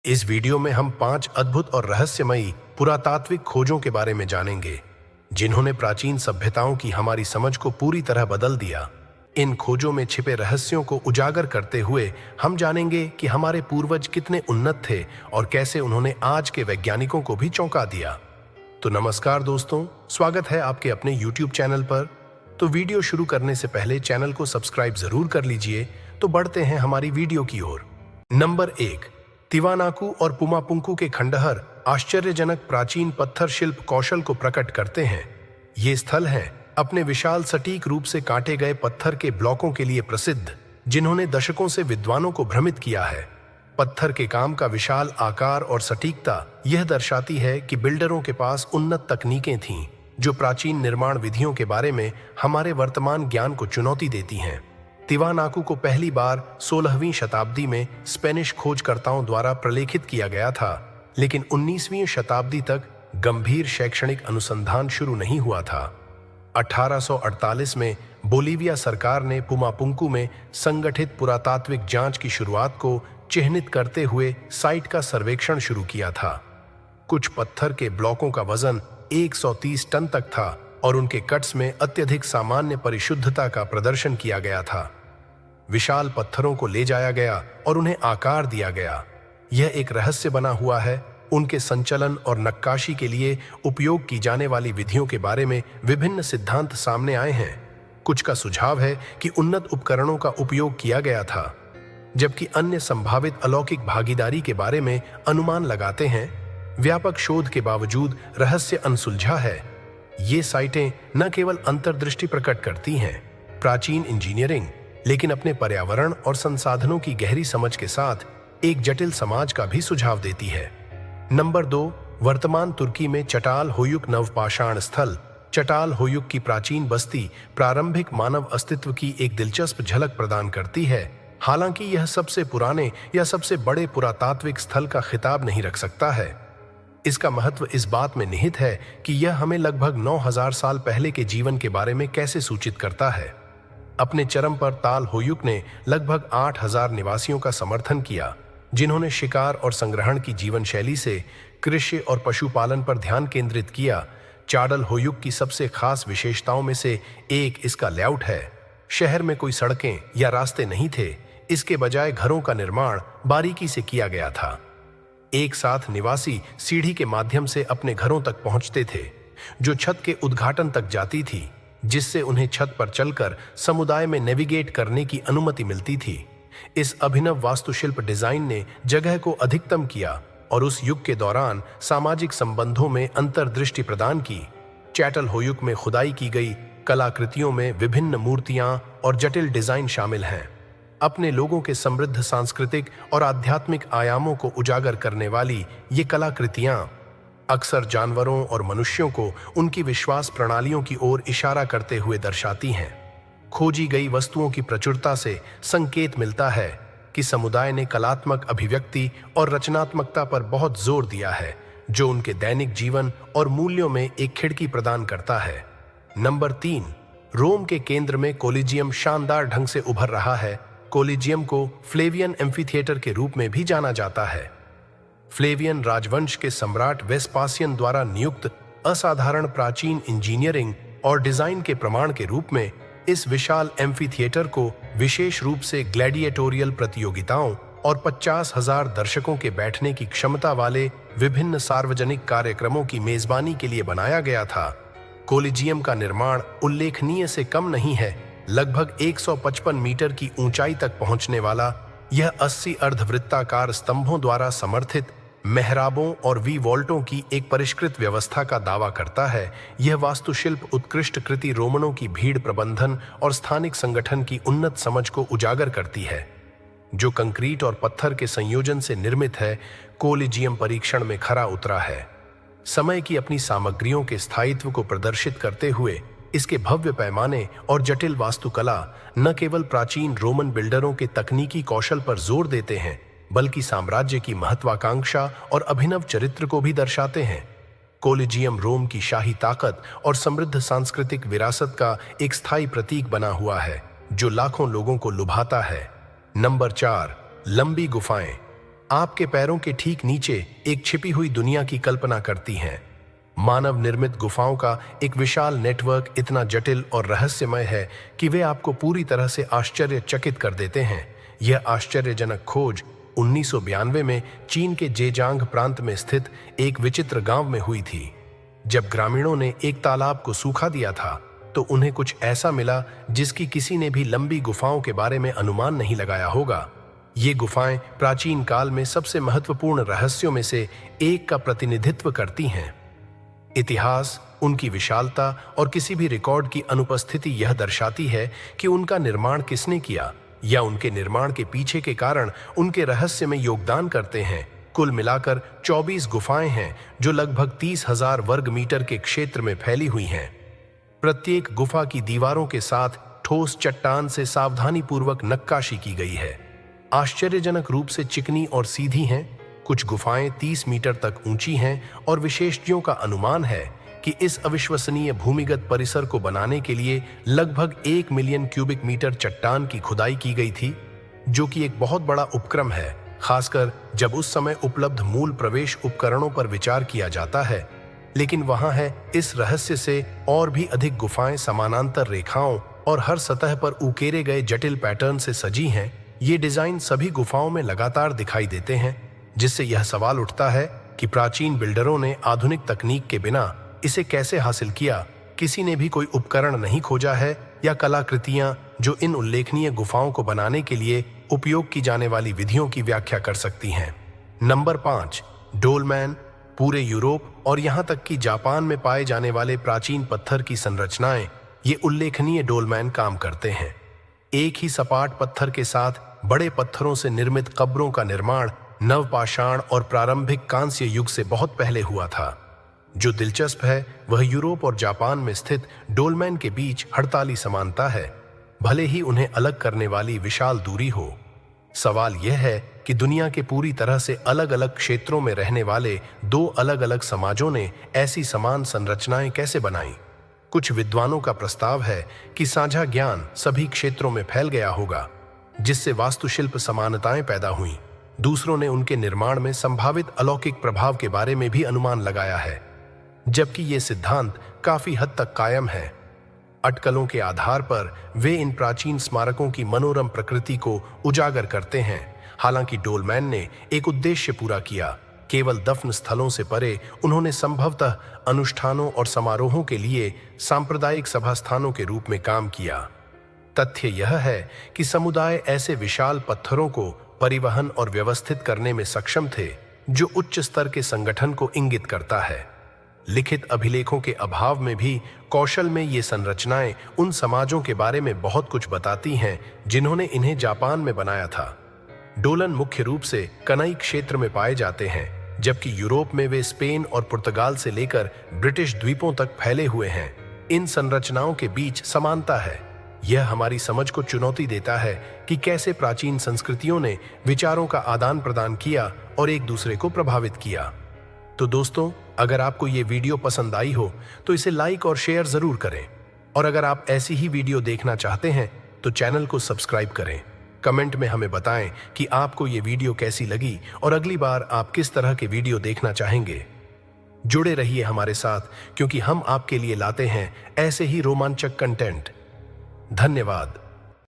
इस वीडियो में हम 5 अद्भुत और रहस्यमयी पुरातात्विक खोजों के बारे में जानेंगे, जिन्होंने प्राचीन सभ्यताओं की हमारी समझ को पूरी तरह बदल दिया। इन खोजों में छिपे रहस्यों को उजागर करते हुए हम जानेंगे कि हमारे पूर्वज कितने उन्नत थे और कैसे उन्होंने आज के वैज्ञानिकों को भी चौंका दिया। तो नमस्कार दोस्तों, स्वागत है आपके अपने YouTube चैनल पर। तो वीडियो शुरू करने से पहले चैनल को सब्सक्राइब जरूर कर लीजिए। तो बढ़ते हैं हमारी वीडियो की ओर। नंबर 1, तिवानाकू और पुमापुंकू के खंडहर आश्चर्यजनक प्राचीन पत्थर शिल्प कौशल को प्रकट करते हैं। ये स्थल हैं अपने विशाल सटीक रूप से काटे गए पत्थर के ब्लॉकों के लिए प्रसिद्ध, जिन्होंने दशकों से विद्वानों को भ्रमित किया है। पत्थर के काम का विशाल आकार और सटीकता यह दर्शाती है कि बिल्डरों के पास उन्नत तकनीकें थीं, जो प्राचीन निर्माण विधियों के बारे में हमारे वर्तमान ज्ञान को चुनौती देती हैं। तिवानाकू को पहली बार 16वीं शताब्दी में स्पेनिश खोजकर्ताओं द्वारा प्रलेखित किया गया था, लेकिन 19वीं शताब्दी तक गंभीर शैक्षणिक अनुसंधान शुरू नहीं हुआ था। 1848 में बोलीविया सरकार ने पुमापुंकू में संगठित पुरातात्विक जांच की शुरुआत को चिह्नित करते हुए साइट का सर्वेक्षण शुरू किया था। कुछ पत्थर के ब्लॉकों का वजन 130 टन तक था और उनके कट्स में अत्यधिक सामान्य परिशुद्धता का प्रदर्शन किया गया था। विशाल पत्थरों को ले जाया गया और उन्हें आकार दिया गया। यह एक रहस्य बना हुआ है। उनके संचलन और नक्काशी के लिए उपयोग की जाने वाली विधियों के बारे में विभिन्न सिद्धांत सामने आए हैं। कुछ का सुझाव है कि उन्नत उपकरणों का उपयोग किया गया था, जबकि अन्य संभावित अलौकिक भागीदारी के बारे में अनुमान लगाते हैं। व्यापक शोध के बावजूद रहस्य अनसुलझा है। ये साइटें न केवल अंतर्दृष्टि प्रकट करती हैं, प्राचीन इंजीनियरिंग, लेकिन अपने पर्यावरण और संसाधनों की गहरी समझ के साथ एक जटिल समाज का भी सुझाव देती है। नंबर 2, वर्तमान तुर्की में चटाल होयुक नवपाषाण स्थल। चटाल होयुक की प्राचीन बस्ती प्रारंभिक मानव अस्तित्व की एक दिलचस्प झलक प्रदान करती है। हालांकि यह सबसे पुराने या सबसे बड़े पुरातात्विक स्थल का खिताब नहीं रख सकता है। इसका महत्व इस बात में निहित है कि यह हमें लगभग 9000 साल पहले के जीवन के बारे में कैसे सूचित करता है। अपने चरम पर ताल होयुक ने लगभग 8000 निवासियों का समर्थन किया, जिन्होंने शिकार और संग्रहण की जीवन शैली से कृषि और पशुपालन पर ध्यान केंद्रित किया। चाडल होयुक की सबसे खास विशेषताओं में से एक इसका लेआउट है। शहर में कोई सड़कें या रास्ते नहीं थे, इसके बजाय घरों का निर्माण बारीकी से किया गया था। एक साथ निवासी सीढ़ी के माध्यम से अपने घरों तक पहुंचते थे, जो छत के उद्घाटन तक जाती थी, जिससे उन्हें छत पर चलकर समुदाय में नेविगेट करने की अनुमति मिलती थी। इस अभिनव वास्तुशिल्प डिजाइन ने जगह को अधिकतम किया और उस युग के दौरान सामाजिक संबंधों में अंतर्दृष्टि प्रदान की। चैटल होयुक में खुदाई की गई कलाकृतियों में विभिन्न मूर्तियां और जटिल डिजाइन शामिल हैं। अपने लोगों के समृद्ध सांस्कृतिक और आध्यात्मिक आयामों को उजागर करने वाली ये कलाकृतियां अक्सर जानवरों और मनुष्यों को उनकी विश्वास प्रणालियों की ओर इशारा करते हुए दर्शाती हैं। खोजी गई वस्तुओं की प्रचुरता से संकेत मिलता है कि समुदाय ने कलात्मक अभिव्यक्ति और रचनात्मकता पर बहुत जोर दिया है, जो उनके दैनिक जीवन और मूल्यों में एक खिड़की प्रदान करता है। नंबर 3, रोम के केंद्र में कोलिजियम शानदार ढंग से उभर रहा है। कोलिजियम को फ्लेवियन एम्फीथिएटर के रूप में भी जाना जाता है। फ्लेवियन राजवंश के सम्राट वेस्पासियन द्वारा नियुक्त असाधारण प्राचीन इंजीनियरिंग और डिजाइन के प्रमाण के रूप में इस विशाल एम्फीथिएटर को विशेष रूप से ग्लैडिएटोरियल प्रतियोगिताओं और 50,000 दर्शकों के बैठने की क्षमता वाले विभिन्न सार्वजनिक कार्यक्रमों की मेजबानी के लिए बनाया गया था। कोलिजियम का निर्माण उल्लेखनीय से कम नहीं है। लगभग 155 मीटर की ऊंचाई तक पहुंचने वाला यह 80 अर्धवृत्ताकार स्तंभों द्वारा समर्थित मेहराबों और वी वॉल्टों की एक परिष्कृत व्यवस्था का दावा करता है। यह वास्तुशिल्प उत्कृष्ट कृति रोमनों की भीड़ प्रबंधन और स्थानिक संगठन की उन्नत समझ को उजागर करती है, जो कंक्रीट और पत्थर के संयोजन से निर्मित है। कोलिजियम परीक्षण में खरा उतरा है। समय की अपनी सामग्रियों के स्थायित्व को प्रदर्शित करते हुए इसके भव्य पैमाने और जटिल वास्तुकला न केवल प्राचीन रोमन बिल्डरों के तकनीकी कौशल पर जोर देते हैं, बल्कि साम्राज्य की महत्वाकांक्षा और अभिनव चरित्र को भी दर्शाते हैं। कोलिजियम रोम की शाही ताकत और समृद्ध सांस्कृतिक विरासत का एक स्थायी प्रतीक बना हुआ है, जो लाखों लोगों को लुभाता है। नंबर 4, लंबी गुफाएं। आपके पैरों के ठीक नीचे एक छिपी हुई दुनिया की कल्पना करती हैं। मानव निर्मित गुफाओं का एक विशाल नेटवर्क इतना जटिल और रहस्यमय है कि वे आपको पूरी तरह से आश्चर्यचकित कर देते हैं। यह आश्चर्यजनक खोज 1992 में चीन के जेजांग प्रांत में स्थित एक विचित्र गांव में हुई थी। जब ग्रामीणों ने एक तालाब को सूखा दिया था तो उन्हें कुछ ऐसा मिला जिसकी किसी ने भी लंबी गुफाओं के बारे में अनुमान नहीं लगाया होगा। ये गुफाएं प्राचीन काल में सबसे महत्वपूर्ण रहस्यों में से एक का प्रतिनिधित्व करती हैं। इतिहास, उनकी विशालता और किसी भी रिकॉर्ड की अनुपस्थिति यह दर्शाती है कि उनका निर्माण किसने किया या उनके निर्माण के पीछे के कारण उनके रहस्य में योगदान करते हैं। कुल मिलाकर 24 गुफाएं हैं जो लगभग 30,000 वर्ग मीटर के क्षेत्र में फैली हुई हैं। प्रत्येक गुफा की दीवारों के साथ ठोस चट्टान से सावधानीपूर्वक नक्काशी की गई है। आश्चर्यजनक रूप से चिकनी और सीधी हैं। कुछ गुफाएं 30 मीटर तक ऊंची हैं और विशेषज्ञों का अनुमान है कि इस अविश्वसनीय भूमिगत परिसर को बनाने के लिए लगभग 1 मिलियन क्यूबिक मीटर चट्टान की खुदाई की गई थी, जो कि एक बहुत बड़ा उपक्रम है, खासकर जब उस समय उपलब्ध मूल प्रवेश उपकरणों पर विचार किया जाता है। लेकिन वहां है इस रहस्य से और भी अधिक गुफाएं समानांतर रेखाओं और हर सतह पर उकेरे गए जटिल पैटर्न से सजी हैं। ये डिजाइन सभी गुफाओं में लगातार दिखाई देते हैं, जिससे यह सवाल उठता है कि प्राचीन बिल्डरों ने आधुनिक तकनीक के बिना इसे कैसे हासिल किया। किसी ने भी कोई उपकरण नहीं खोजा है या कलाकृतियां जो इन उल्लेखनीय गुफाओं को बनाने के लिए उपयोग की जाने वाली विधियों की व्याख्या कर सकती हैं। नंबर 5, डोलमैन। पूरे यूरोप और यहां तक कि जापान में पाए जाने वाले प्राचीन पत्थर की संरचनाएं ये उल्लेखनीय डोलमैन काम करते हैं। एक ही सपाट पत्थर के साथ बड़े पत्थरों से निर्मित कब्रों का निर्माण नवपाषाण और प्रारंभिक कांस्य युग से बहुत पहले हुआ था। जो दिलचस्प है वह यूरोप और जापान में स्थित डोलमैन के बीच हड़ताली समानता है, भले ही उन्हें अलग करने वाली विशाल दूरी हो। सवाल यह है कि दुनिया के पूरी तरह से अलग अलग क्षेत्रों में रहने वाले दो अलग अलग समाजों ने ऐसी समान संरचनाएं कैसे बनाई। कुछ विद्वानों का प्रस्ताव है कि साझा ज्ञान सभी क्षेत्रों में फैल गया होगा, जिससे वास्तुशिल्प समानताएं पैदा हुईं। दूसरों ने उनके निर्माण में संभावित अलौकिक प्रभाव के बारे में भी अनुमान लगाया है, जबकि ये सिद्धांत काफी हद तक कायम है। अटकलों के आधार पर वे इन प्राचीन स्मारकों की मनोरम प्रकृति को उजागर करते हैं। हालांकि डोलमैन ने एक उद्देश्य पूरा किया, केवल दफन स्थलों से परे उन्होंने संभवतः अनुष्ठानों और समारोहों के लिए सांप्रदायिक सभा स्थानों के रूप में काम किया। तथ्य यह है कि समुदाय ऐसे विशाल पत्थरों को परिवहन और व्यवस्थित करने में सक्षम थे, जो उच्च स्तर के संगठन को इंगित करता है। लिखित अभिलेखों के अभाव में भी कौशल में ये संरचनाएं उन समाजों के बारे में बहुत कुछ बताती हैं जिन्होंने इन्हें जापान में बनाया था। डोलन मुख्य रूप से कनाई क्षेत्र में पाए जाते हैं, जबकि यूरोप में वे स्पेन और पुर्तगाल से लेकर ब्रिटिश द्वीपों तक फैले हुए हैं। इन संरचनाओं के बीच समानता है। यह हमारी समझ को चुनौती देता है कि कैसे प्राचीन संस्कृतियों ने विचारों का आदान प्रदान किया और एक दूसरे को प्रभावित किया। तो दोस्तों, अगर आपको ये वीडियो पसंद आई हो तो इसे लाइक और शेयर जरूर करें, और अगर आप ऐसी ही वीडियो देखना चाहते हैं तो चैनल को सब्सक्राइब करें। कमेंट में हमें बताएं कि आपको ये वीडियो कैसी लगी और अगली बार आप किस तरह के वीडियो देखना चाहेंगे। जुड़े रहिए हमारे साथ, क्योंकि हम आपके लिए लाते हैं ऐसे ही रोमांचक कंटेंट। धन्यवाद।